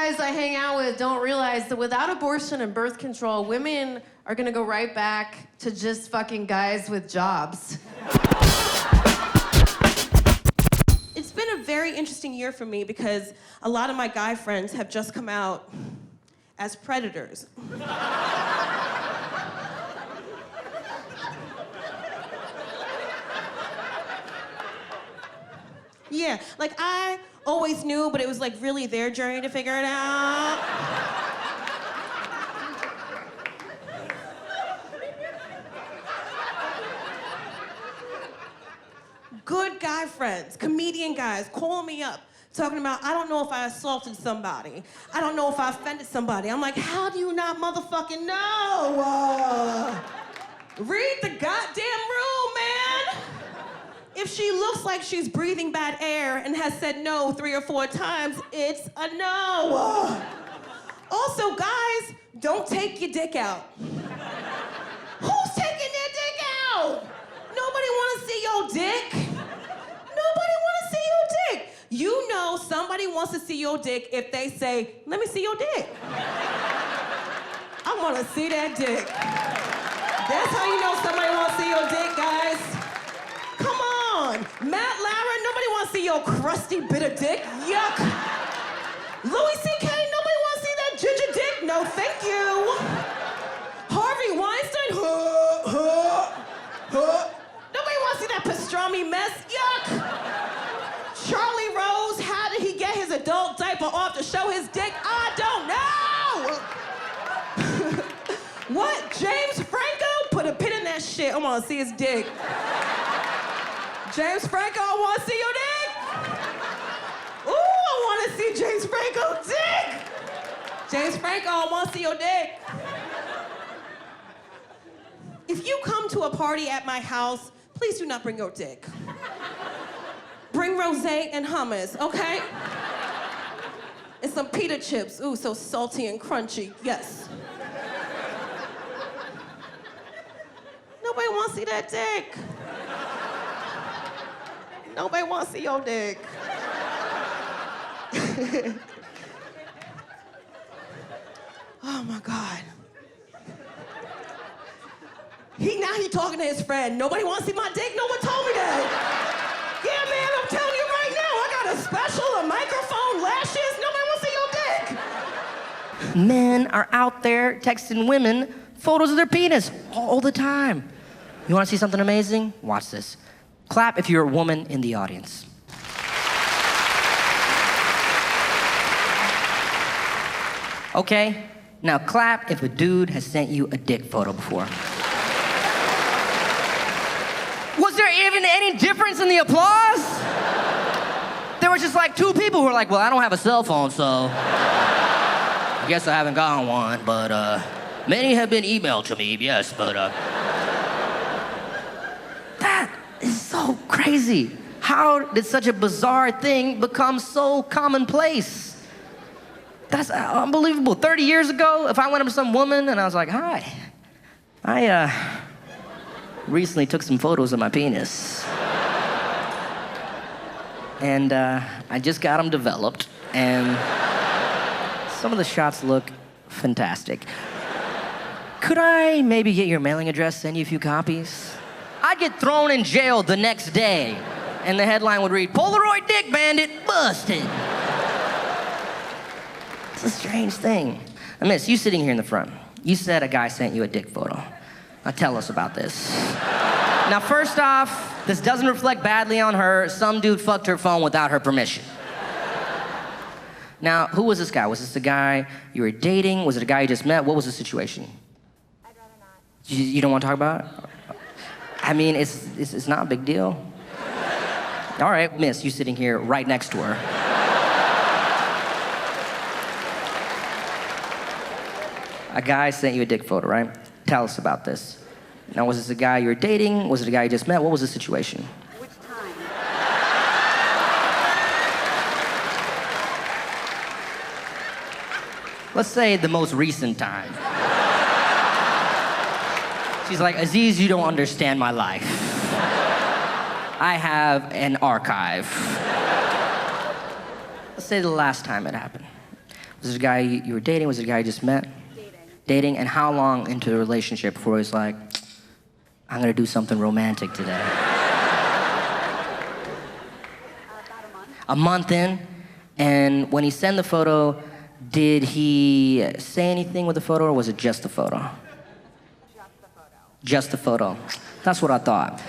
guys I hang out with don't realize that without abortion and birth control, women are gonna go right back to just fucking guys with jobs. It's been a very interesting year for me because a lot of my guy friends have just come out as predators. Yeah, like I always knew, but it was like really their journey to figure it out. Good guy friends, comedian guys, call me up, talking about, I don't know if I assaulted somebody. I don't know if I offended somebody. I'm like, how do you not motherfucking know? Read the goddamn room, man. If she looks like she's breathing bad air and has said no 3 or 4 times, it's a no. Also, guys, don't take your dick out. Who's taking their dick out? Nobody wanna see your dick. Nobody wanna see your dick. You know somebody wants to see your dick if they say, let me see your dick. I wanna see that dick. That's how you know somebody wants to see your dick, guys. Come on. Matt Lauer, nobody wants to see your crusty bit of dick. Yuck. Louis C.K., nobody wants to see that ginger dick. No, thank you. Harvey Weinstein, Nobody wants to see that pastrami mess. Yuck. Charlie Rose, how did he get his adult diaper off to show his dick? I don't know. What? James Franco? Put a pin in that shit. I want to see his dick. James Franco, I want to see your dick. Ooh, I want to see James Franco's dick. James Franco, I want to see your dick. If you come to a party at my house, please do not bring your dick. Bring rosé and hummus, okay? And some pita chips. Ooh, so salty and crunchy, yes. Nobody wants to see that dick. Nobody wants to see your dick. Oh my God. Now he talking to his friend. Nobody wants to see my dick? No one told me that. Yeah, man, I'm telling you right now, I got a special, a microphone, lashes. Nobody wants to see your dick. Men are out there texting women photos of their penis all the time. You want to see something amazing? Watch this. Clap if you're a woman in the audience. Okay, now clap if a dude has sent you a dick photo before. Was there even any difference in the applause? There were just like 2 people who were like, well, I don't have a cell phone, so I guess I haven't gotten one, but many have been emailed to me, yes, but that is so crazy. How did such a bizarre thing become so commonplace? That's unbelievable. 30 years ago, if I went up to some woman and I was like, hi, I recently took some photos of my penis. And I just got them developed, and some of the shots look fantastic. Could I maybe get your mailing address, send you a few copies? I'd get thrown in jail the next day, and the headline would read, Polaroid dick bandit busted. It's a strange thing. Now, miss, you sitting here in the front, you said a guy sent you a dick photo. Now tell us about this. Now, first off, this doesn't reflect badly on her. Some dude fucked her phone without her permission. Now, who was this guy? Was this a guy you were dating? Was it a guy you just met? What was the situation? I'd rather not. You don't want to talk about it? I mean, it's not a big deal. All right, miss, you sitting here right next to her. A guy sent you a dick photo, right? Tell us about this. Now, was this a guy you were dating? Was it a guy you just met? What was the situation? Which time? Let's say the most recent time. She's like, Aziz, you don't understand my life. I have an archive. Let's say the last time it happened. Was it a guy you were dating? Was it a guy you just met? Dating? And how long into the relationship before he was like, I'm gonna do something romantic today? About a month. A month in, and when he sent the photo, did he say anything with the photo, or was it just the photo? Just the photo. Just the photo. That's what I thought.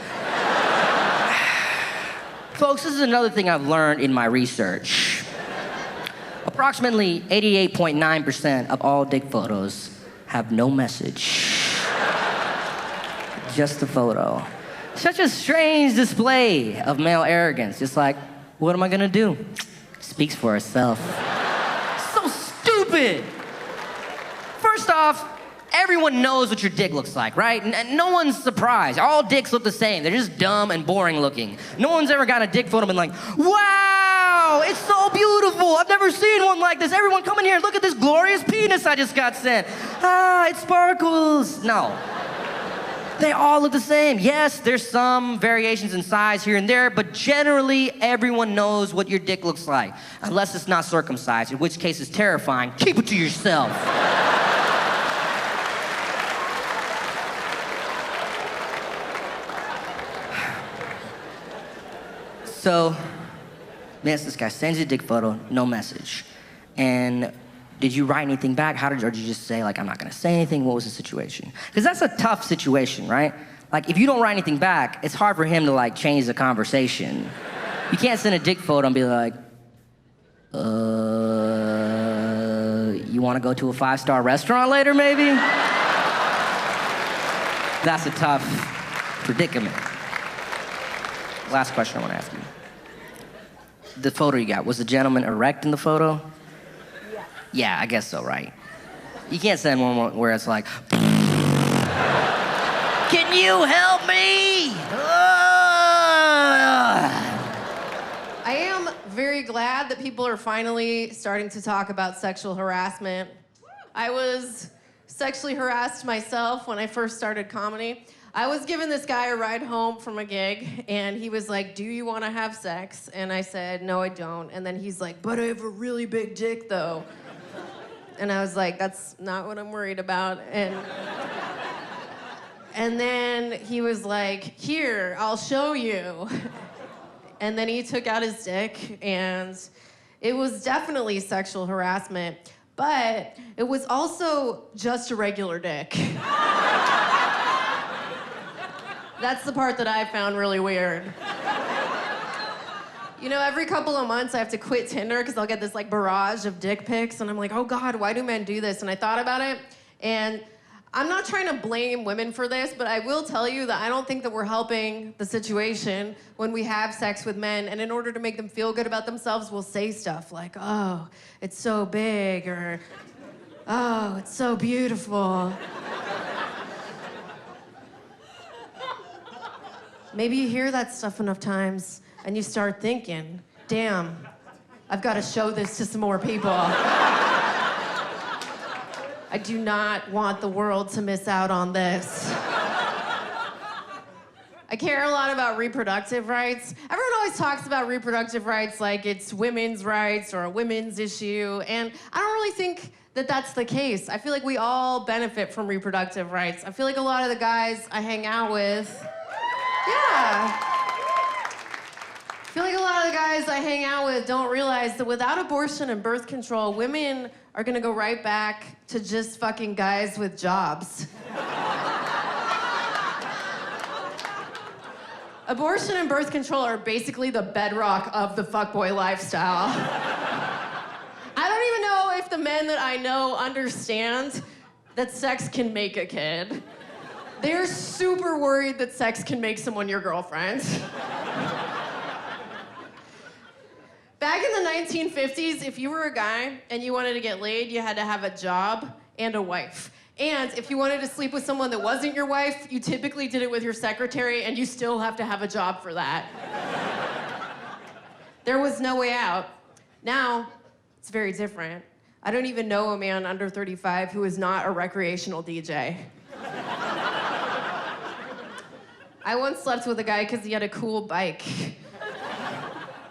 Folks, this is another thing I've learned in my research. Approximately 88.9% of all dick photos have no message. Just the photo. Such a strange display of male arrogance. It's like, what am I gonna do? Speaks for itself. So stupid! First off, everyone knows what your dick looks like, right? And no one's surprised. All dicks look the same. They're just dumb and boring looking. No one's ever got a dick photo and been like, wow, it's so beautiful. I've never seen one like this. Everyone come in here, look at this glorious penis I just got sent. Ah, it sparkles. No. They all look the same. Yes, there's some variations in size here and there, but generally everyone knows what your dick looks like. Unless it's not circumcised, in which case it's terrifying. Keep it to yourself. So, yes, this guy sends you a dick photo, no message. And did you write anything back? Or did you just say, like, I'm not gonna say anything? What was the situation? Because that's a tough situation, right? Like, if you don't write anything back, it's hard for him to, like, change the conversation. You can't send a dick photo and be like, you wanna go to a 5-star restaurant later, maybe? That's a tough predicament. Last question I wanna ask you. The photo you got, was the gentleman erect in the photo? Yes. Yeah, I guess so, right? You can't send one where it's like, can you help me? I am very glad that people are finally starting to talk about sexual harassment. I was sexually harassed myself when I first started comedy. I was giving this guy a ride home from a gig, and he was like, do you want to have sex? And I said, no, I don't. And then he's like, but I have a really big dick, though. And I was like, that's not what I'm worried about. And then he was like, here, I'll show you. And then he took out his dick, and it was definitely sexual harassment, but it was also just a regular dick. That's the part that I found really weird. You know, every couple of months I have to quit Tinder because I'll get this like barrage of dick pics, and I'm like, oh God, why do men do this? And I thought about it, and I'm not trying to blame women for this, but I will tell you that I don't think that we're helping the situation when we have sex with men, and in order to make them feel good about themselves, we'll say stuff like, oh, it's so big, or oh, it's so beautiful. Maybe you hear that stuff enough times and you start thinking, damn, I've got to show this to some more people. I do not want the world to miss out on this. I care a lot about reproductive rights. Everyone always talks about reproductive rights like it's women's rights or a women's issue, and I don't really think that that's the case. I feel like we all benefit from reproductive rights. I feel like a lot of the guys I hang out with, yeah. I feel like a lot of the guys I hang out with don't realize that without abortion and birth control, women are gonna go right back to just fucking guys with jobs. Abortion and birth control are basically the bedrock of the fuckboy lifestyle. I don't even know if the men that I know understand that sex can make a kid. They're super worried that sex can make someone your girlfriend. Back in the 1950s, if you were a guy and you wanted to get laid, you had to have a job and a wife. And if you wanted to sleep with someone that wasn't your wife, you typically did it with your secretary, and you still have to have a job for that. There was no way out. Now, it's very different. I don't even know a man under 35 who is not a recreational DJ. I once slept with a guy because he had a cool bike.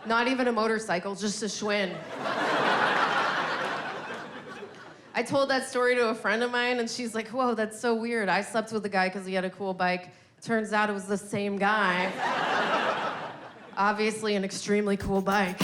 Not even a motorcycle, just a Schwinn. I told that story to a friend of mine, and she's like, whoa, that's so weird. I slept with a guy because he had a cool bike. Turns out it was the same guy. Obviously, an extremely cool bike.